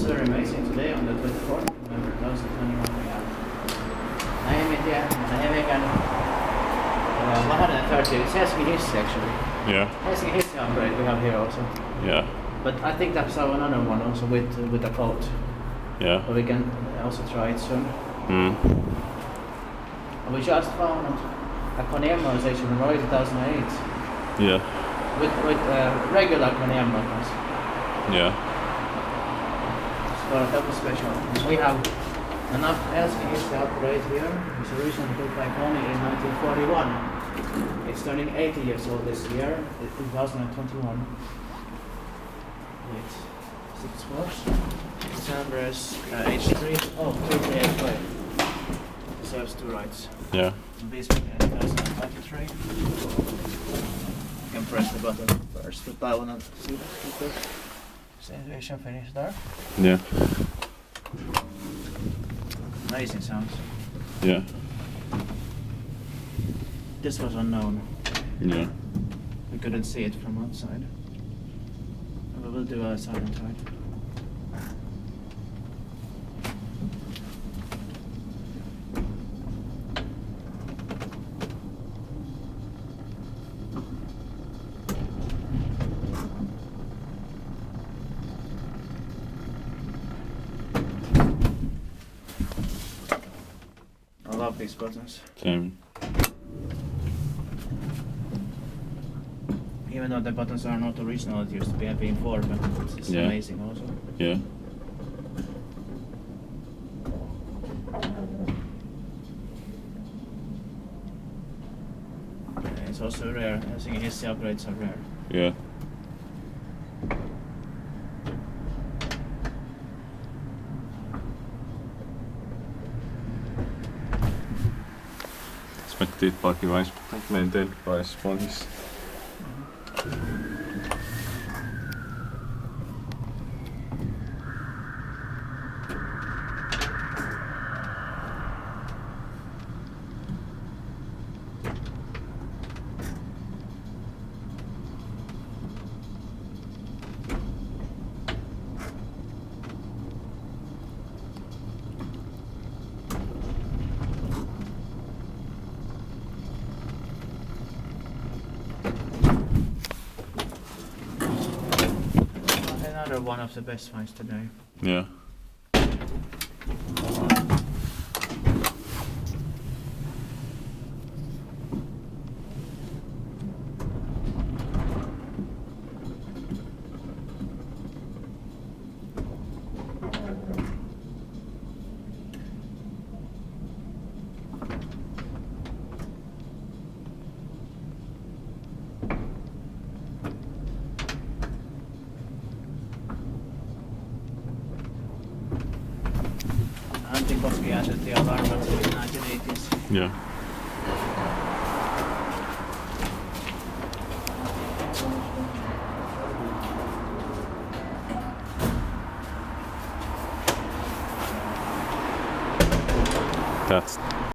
very amazing. Today on the 24th November 2021 we have Mannerheimintie, Mannerheimintie, 130. It's Helsingin Hissi actually. Yeah. Helsingin Hissi upgrade we have here also. Yeah. But I think that's another one also with a coat. Yeah. But we can also try it soon. We just found a Kone modernization in Roy 2008. Yeah. With regular Kone buttons. Yeah. So that was special. We have enough Helsingin Hissi upgrade here. It was originally built by Kone in 1941. It's turning 80 years old this year, 2021. With 6 floors. This number is H3. Oh, 3385. Serves 2 rights. Yeah. This one is 2023. You can press the button first, but I wanna see the situation finish there. Yeah. Amazing sounds. Yeah. This was unknown. Yeah. We couldn't see it from outside. We will do a silent ride. I love these buttons. Same. Even though the buttons are not original, it used to be before, but it's amazing also. Yeah. It's also rare. I think Hissi upgrades are rare. Yeah. Expected parking wise, maintained by Spons. Another one of the best finds today. Yeah. Koski added the alarm in the 1980s. Yeah. That's